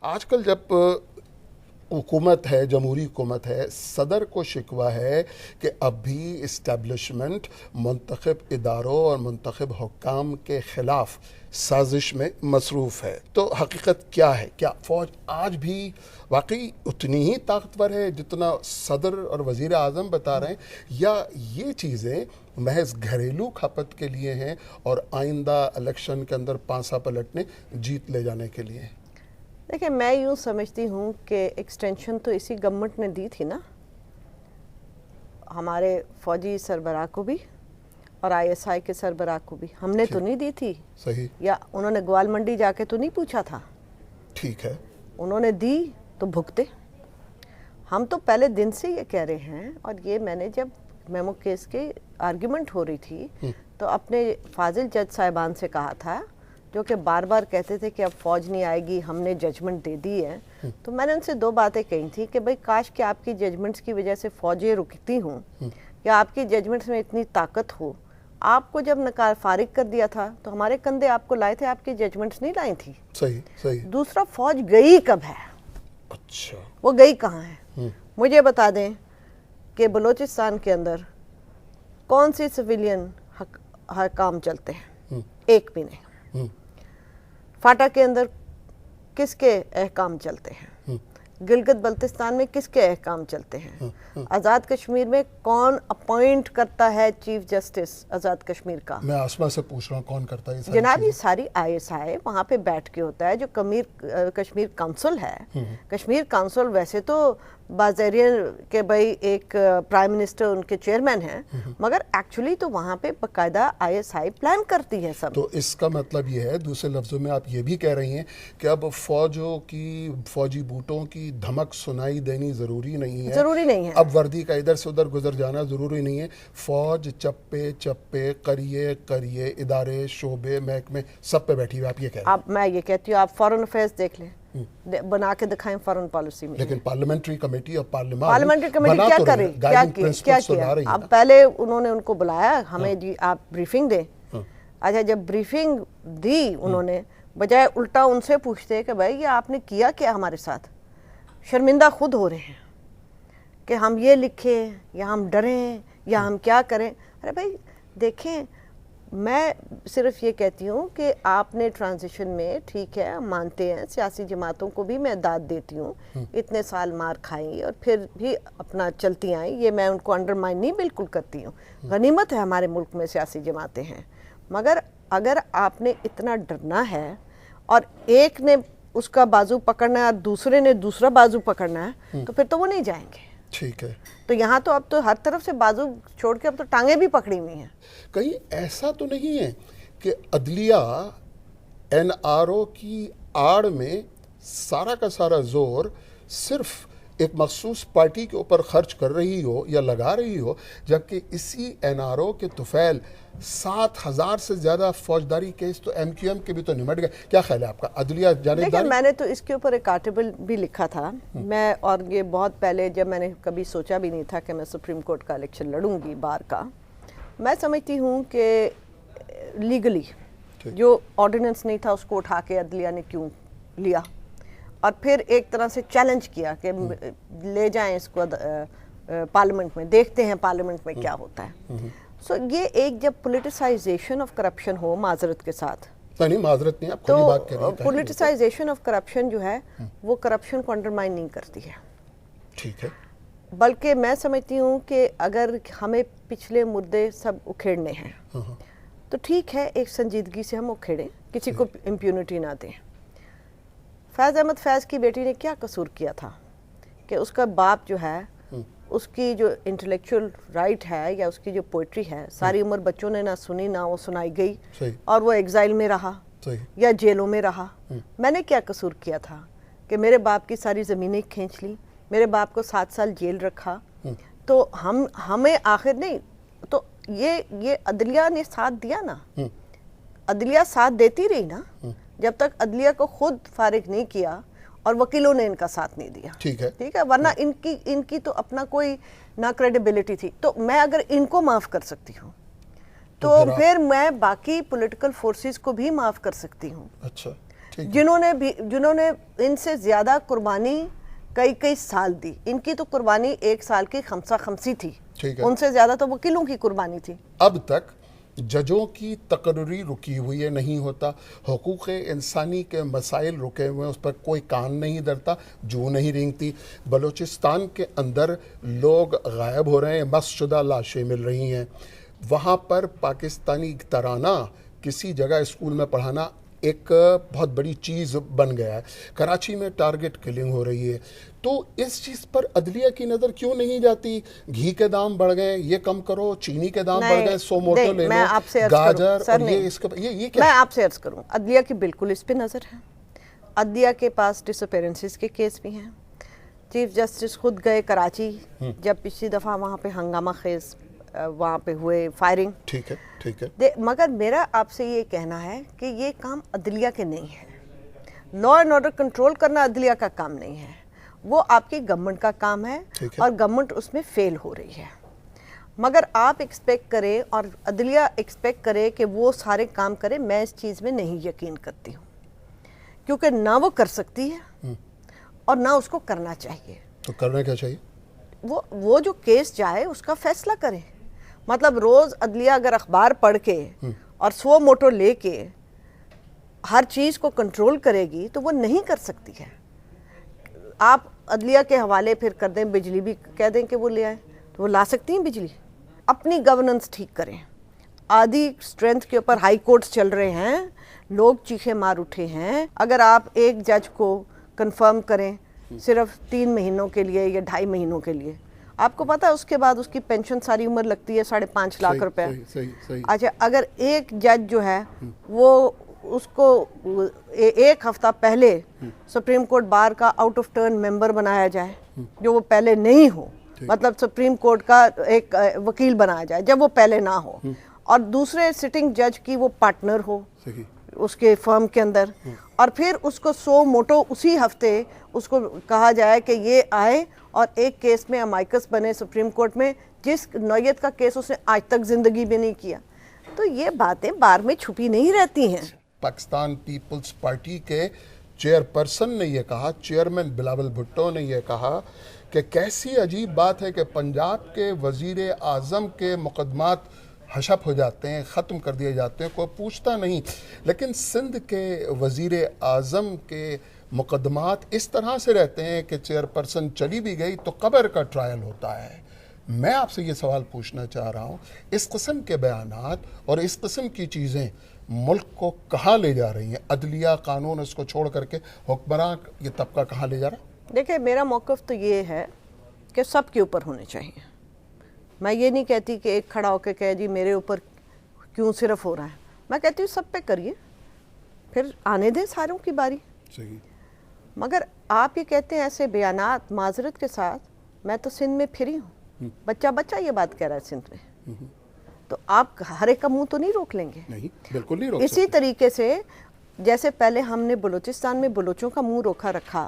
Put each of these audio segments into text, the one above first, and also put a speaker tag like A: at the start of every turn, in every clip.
A: आजकल जब हुकूमत है, जमहूरी हुकूमत है, सदर को शिकवा है कि अब भी इस्टेब्लिशमेंट मुंतखब इदारों और मुंतखब हुक्काम के ख़िलाफ़ साजिश में मसरूफ़ है, तो हकीकत क्या है? क्या फ़ौज आज भी वाकई उतनी ही ताकतवर है जितना सदर और वज़ीर आज़म बता रहे हैं, या ये चीज़ें महज घरेलू खपत के लिए हैं और आइंदा इलेक्शन के अंदर पांसा पलटने, जीत ले जाने के लिए?
B: देखिए, मैं यूँ समझती हूँ कि एक्सटेंशन तो इसी गवर्नमेंट ने दी थी ना, हमारे फौजी सरबराह को भी और आईएसआई के सरबराह को भी। हमने तो नहीं दी थी।
A: सही।
B: या उन्होंने ग्वाल मंडी जाके तो नहीं पूछा था।
A: ठीक है,
B: उन्होंने दी तो भुगते। हम तो पहले दिन से ये कह रहे हैं, और ये मैंने जब मेमो केस के आर्ग्यूमेंट हो रही थी तो अपने फाजिल जज साहिबान से कहा था, जो कि बार बार कहते थे कि अब फौज नहीं आएगी, हमने जजमेंट दे दी है। तो मैंने उनसे दो बातें कही थी कि भाई काश कि आपकी जजमेंट्स की वजह से फौजें रुकती हों, या आपकी जजमेंट्स में इतनी ताकत हो। आपको जब नकार फारिग कर दिया था तो हमारे कंधे आपको लाए थे, आपकी जजमेंट्स नहीं लाई थी।
A: सही सही।
B: दूसरा, फौज गई कब है?
A: अच्छा,
B: वो गई कहाँ है? मुझे बता दें कि बलूचिस्तान के अंदर कौन सी सिविलियन काम चलते हैं? एक भी नहीं। फाटा के अंदर किसके अहकाम चलते हैं? गिलगित बल्तिस्तान में किसके अहकाम चलते हैं? आज़ाद कश्मीर में कौन अपॉइंट करता है चीफ जस्टिस आज़ाद कश्मीर का?
A: मैं आसमा से पूछ रहा हूँ, कौन करता है?
B: जनाब, ये सारी आईएसआई वहाँ पे बैठ के होता है। जो कश्मीर काउंसिल है, कश्मीर काउंसिल वैसे तो बाज़ेरियन के भाई एक प्राइम मिनिस्टर उनके चेयरमैन हैं, मगर एक्चुअली तो वहाँ पे बाकायदा आईएसआई प्लान करती है सब।
A: तो इसका मतलब ये है, दूसरे लफ्ज़ों में आप ये भी कह रही हैं कि अब फौजी बूटों की धमक सुनाई देनी ज़रूरी नहीं है।
B: ज़रूरी नहीं है।
A: अब वर्दी का इधर से उधर गुजर जाना ज़रूरी नहीं है। फौज चप्पे चप्पे करिए इदारे, शोबे, महकमे सब पे बैठी हुई, आप ये कह रहे हैं?
B: अब मैं ये कहती हूँ, आप फॉरेन अफेयर्स देख लें, बना के दिखाएं फॉरेन पॉलिसी में।
A: लेकिन पार्लियामेंट्री कमेटी और
B: पार्लियामेंट्री कमेटी क्या कर रही? क्या किया? अब पहले उन्होंने उनको बुलाया, हमें जी आप ब्रीफिंग दें। अच्छा, जब ब्रीफिंग दी उन्होंने, बजाय उल्टा उनसे पूछते कि भाई ये आपने किया क्या हमारे साथ? शर्मिंदा खुद हो रहे हैं कि हम ये लिखें या हम डरें या हम क्या करें। अरे भाई देखें, मैं सिर्फ ये कहती हूँ कि आपने ट्रांजिशन में, ठीक है मानते हैं, सियासी जमातों को भी मैं दाद देती हूँ, इतने साल मार खाई और फिर भी अपना चलती आई, ये मैं उनको अंडरमाइन नहीं बिल्कुल करती हूँ। गनीमत है हमारे मुल्क में सियासी जमातें हैं, मगर अगर आपने इतना डरना है और एक ने उसका बाजू पकड़ना है और दूसरे ने दूसरा बाजू पकड़ना है, तो फिर तो वो नहीं जाएंगे।
A: ठीक है।
B: तो यहाँ तो अब तो हर तरफ से बाजू छोड़ के अब तो टांगे भी पकड़ी हुई हैं।
A: कहीं ऐसा तो नहीं है कि अदलिया एनआरओ की आड़ में सारा का सारा जोर सिर्फ एक मखसूस पार्टी के ऊपर खर्च कर रही हो या लगा रही हो, जबकि इसी एनआरओ के तुफैल 7,000 से ज़्यादा फौजदारी केस तो एमक्यूएम के भी तो निमट गए। क्या ख्याल है आपका? अदलिया जानेदारी?
B: मैंने तो इसके ऊपर एक आर्टिकल भी लिखा था मैं, और ये बहुत पहले, जब मैंने कभी सोचा भी नहीं था कि मैं सुप्रीम कोर्ट का इलेक्शन लड़ूंगी बार का। मैं समझती हूँ कि लीगली जो ऑर्डिनेंस नहीं था उसको उठा के अदलिया ने क्यों लिया, और फिर एक तरह से चैलेंज किया कि ले जाएं इसको पार्लियामेंट में, देखते हैं पार्लियामेंट में क्या होता है। सो ये एक जब पोलिटिसाइजेशन ऑफ करप्शन हो, माजरत के साथ,
A: नहीं माजरत नहीं, आप खुली बात कर रही हैं,
B: पोलिटिसाइजेशन ऑफ करप्शन जो है वो करप्शन को अंडरमाइन नहीं करती है।
A: ठीक है।
B: बल्कि मैं समझती हूँ कि अगर हमें पिछले मुद्दे सब उखेड़ने हैं तो ठीक है, एक संजीदगी से हम उखेड़ें, किसी को इम्प्यूनिटी ना दें। फैज़ अहमद फैज़ की बेटी ने क्या कसूर किया था कि उसका बाप जो है, उसकी जो इंटेलेक्चुअल राइट है या उसकी जो पोइट्री है, सारी उम्र बच्चों ने ना सुनी, ना वो सुनाई गई, और वो एग्जाइल में रहा या जेलों में रहा। मैंने क्या कसूर किया था कि मेरे बाप की सारी ज़मीनें खींच ली, मेरे बाप को 7 साल जेल रखा, तो हमें आखिर नहीं, तो ये अदलिया ने साथ दिया ना, अदलिया साथ देती रही ना, जब तक अदलिया को खुद फारिग नहीं किया और वकीलों ने इनका साथ नहीं दिया।
A: ठीक है,
B: वरना इनकी तो अपना कोई ना क्रेडिबिलिटी थी। तो मैं अगर इनको माफ कर सकती हूँ तो फिर मैं बाकी पॉलिटिकल फोर्सेस को भी माफ कर सकती हूँ।
A: अच्छा।
B: जिन्होंने इनसे ज्यादा कुर्बानी कई साल दी। इनकी तो कुर्बानी 1 साल की खमसा खमसी थी, उनसे ज्यादा तो वकीलों की कुर्बानी थी।
A: अब तक जजों की तकर्री रुकी हुई है, नहीं होता, हुकूक इंसानी के मसाइल रुके हुए हैं, उस पर कोई कान नहीं धरता, जू नहीं रेंगती। बलूचिस्तान के अंदर लोग गायब हो रहे हैं, मस्शुदा लाशें मिल रही हैं। वहाँ पर पाकिस्तानी तराना किसी जगह स्कूल में पढ़ाना एक बहुत बड़ी चीज़ बन गया है। कराची में टारगेट किलिंग हो रही है। तो इस चीज़ पर अदलिया की नज़र क्यों नहीं जाती? घी के दाम बढ़ गए, ये कम करो, चीनी के दाम बढ़ गए, 100 मोटो ले लो, गाजर और ये क्या?
B: मैं आपसे अर्ज करूं, अदलिया की बिल्कुल इस पे नज़र है। अदलिया के पास डिसअपेरेंसेस के केस भी हैं। चीफ जस्टिस खुद गए कराची, जब पिछली दफ़ा वहाँ पे हंगामा खेज वहाँ पे हुए फायरिंग।
A: ठीक है।
B: मगर मेरा आपसे ये कहना है कि ये काम अदलिया के नहीं है। लॉ एंड ऑर्डर कंट्रोल करना अदलिया का काम नहीं है, वो आपकी गवर्नमेंट का काम है और गवर्नमेंट उसमें फेल हो रही है। मगर आप एक्सपेक्ट करें और अदलिया एक्सपेक्ट करे कि वो सारे काम करे, मैं इस चीज़ में नहीं यकीन करती हूँ, क्योंकि ना वो कर सकती है और ना उसको करना चाहिए।
A: तो करना क्या चाहिए?
B: वो जो केस जाए उसका फैसला करे। मतलब रोज अदलिया अगर अखबार पढ़ के और 100 मोटो लेके हर चीज को कंट्रोल करेगी तो वो नहीं कर सकती है। आप अदलिया के हवाले फिर कर दें, बिजली भी कह दें कि वो ले आए, तो वो ला सकती हैं बिजली। अपनी गवर्नेंस ठीक करें। आधी स्ट्रेंथ के ऊपर हाई कोर्ट्स चल रहे हैं, लोग चीखे मार उठे हैं। अगर आप एक जज को कंफर्म करें सिर्फ 3 महीनों के लिए या 2.5 महीनों के लिए, आपको पता है उसके बाद उसकी पेंशन सारी उम्र लगती है 5.5 लाख रुपए। अच्छा, अगर एक जज जो है वो उसको 1 हफ्ता पहले सुप्रीम कोर्ट बार का आउट ऑफ टर्न मेंबर बनाया जाए, जो वो पहले नहीं हो, मतलब सुप्रीम कोर्ट का एक वकील बनाया जाए जब वो पहले ना हो, और दूसरे सिटिंग जज की वो पार्टनर हो उसके फर्म के अंदर, और फिर उसको 100 मोटो उसी हफ्ते उसको कहा जाए कि ये आए और एक केस में अमाइकस बने सुप्रीम कोर्ट में, जिस नौयत का केस उसने आज तक जिंदगी भी नहीं किया। तो ये बातें बार में छुपी नहीं रहती हैं।
A: पाकिस्तान पीपल्स पार्टी के चेयरपर्सन ने यह कहा, चेयरमैन बिलावल भुट्टो ने यह कहा कि कैसी अजीब बात है कि पंजाब के वजीर आज़म के मुकदमात हशप हो जाते हैं, ख़त्म कर दिए जाते हैं, कोई पूछता नहीं, लेकिन सिंध के वजीर आज़म के मुकदमात इस तरह से रहते हैं कि चेयरपर्सन चली भी गई तो कब्र का ट्रायल होता है। मैं आपसे ये सवाल पूछना चाह रहा हूँ, इस किस्म के बयानात और इस किस्म की चीज़ें मुल्क को कहाँ ले जा रही हैं? अदलिया, कानून, इसको छोड़ करके हुक्मरान ये तबका कहाँ ले जा रहा है?
B: देखिए, मेरा मौक़िफ़ तो ये है कि सब के ऊपर होने चाहिए। मैं ये नहीं कहती कि एक खड़ा होकर कहे जी मेरे ऊपर क्यों सिर्फ हो रहा है। मैं कहती हूँ सब पे करिए, फिर आने दें सारों की बारी।
A: सही।
B: मगर आप ये कहते हैं ऐसे बयानात, माजरत के साथ, मैं तो सिंध में फिरी हूँ, बच्चा ये बात कह रहा है सिंध में, तो आप हर एक का मुंह तो नहीं रोक लेंगे।
A: नहीं, बिल्कुल नहीं रोक
B: इसी
A: सकते।
B: तरीके से जैसे पहले हमने बलूचिस्तान में बलोचों का मुंह रोका रखा,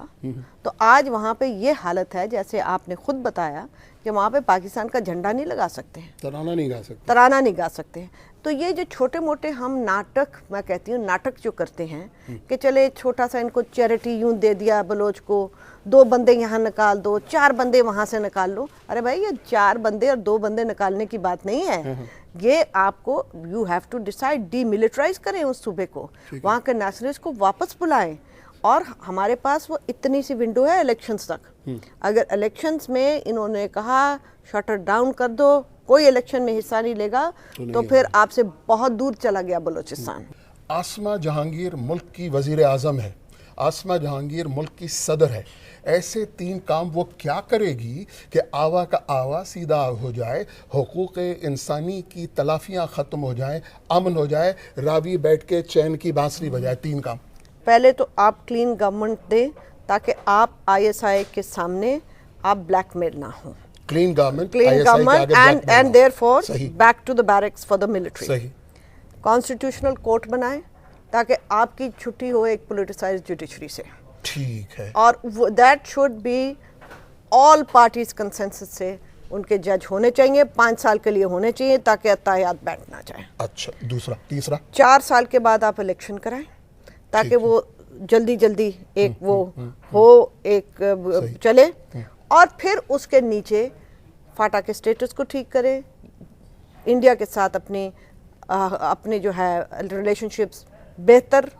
B: तो आज वहाँ पे ये हालत है जैसे आपने खुद बताया कि वहाँ पे पाकिस्तान का झंडा नहीं लगा सकते हैं,
A: तराना नहीं गा सकते,
B: तराना नहीं गा सकते हैं। तो ये जो छोटे मोटे हम नाटक, मैं कहती हूँ नाटक जो करते हैं कि चले छोटा सा इनको चैरिटी यूँ दे दिया बलोच को, 2 बंदे यहाँ निकाल दो, 4 बंदे वहाँ से निकाल लो। अरे भाई, ये 4 बंदे और 2 बंदे निकालने की बात नहीं है। ये आपको you have to decide, demilitarize करें उस सूबे को, वहाँ के नेशनलिस्ट को वापस बुलाएं। और हमारे पास वो इतनी सी विंडो है इलेक्शंस तक। अगर इलेक्शंस में इन्होंने कहा शटर डाउन कर दो, कोई इलेक्शन में हिस्सा नहीं लेगा, तो फिर आपसे बहुत दूर चला गया बलूचिस्तान।
A: आसमा जहांगीर मुल्क की वजीर आज़म है, आसमा जहांगीर मुल्क की सदर है। ऐसे 3 काम वो क्या करेगी कि आवा का आवा सीधा हो जाए, हुकूक इंसानी की तलाफियाँ ख़त्म हो जाएं, अमन हो जाए, रावी बैठ के चैन की बांसुरी बजाए। 3 काम।
B: पहले तो आप क्लीन गवर्नमेंट दें ताकि आप ISI के सामने आप ब्लैकमेल ना हो।
A: Clean government
B: and therefore back to the barracks for the military.
A: सही।
B: कॉन्स्टिट्यूशनल कोर्ट बनाएं ताकि आपकी छुट्टी हो एक पॉलिटिसाइज्ड जुडिशरी से।
A: ठीक है।
B: और that should be all parties consensus से उनके जज होने चाहिए, 5 साल के लिए होने चाहिए ताकि अतायात बैठ ना जाए।
A: अच्छा, दूसरा। तीसरा,
B: 4 साल के बाद आप इलेक्शन कराएं ताकि वो जल्दी जल्दी एक वो हो, एक चले, और फिर उसके नीचे फाटा के स्टेटस को ठीक करे, इंडिया के साथ अपने जो है रिलेशनशिप्स बेहतर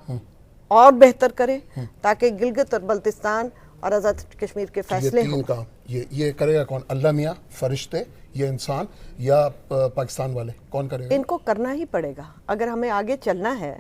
B: और बेहतर करे, ताकि गिलगित और बल्तिस्तान और आज़ाद कश्मीर के फैसले
A: ये तीन काम ये करेगा कौन? अल्लाह मियाँ, फरिश्ते, ये इंसान, या पाकिस्तान वाले? कौन करेगा?
B: इनको करना ही पड़ेगा। अगर हमें आगे चलना है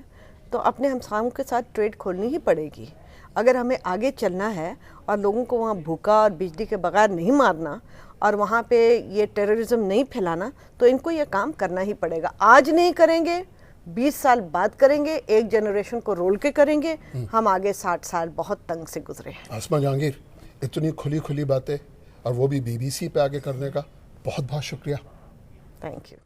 B: तो अपने हमसायों के साथ ट्रेड खोलनी ही पड़ेगी। अगर हमें आगे चलना है और लोगों को वहाँ भूखा और बिजली के बगैर नहीं मारना और वहाँ पे ये टेररिज्म नहीं फैलाना, तो इनको ये काम करना ही पड़ेगा। आज नहीं करेंगे, 20 साल बाद करेंगे, एक जनरेशन को रोल के करेंगे, हम आगे 60 साल बहुत तंग से गुजरे हैं।
A: आसमा जहांगीर, इतनी खुली खुली बातें और वो भी BBC पे आके करने का बहुत बहुत शुक्रिया।
B: Thank you.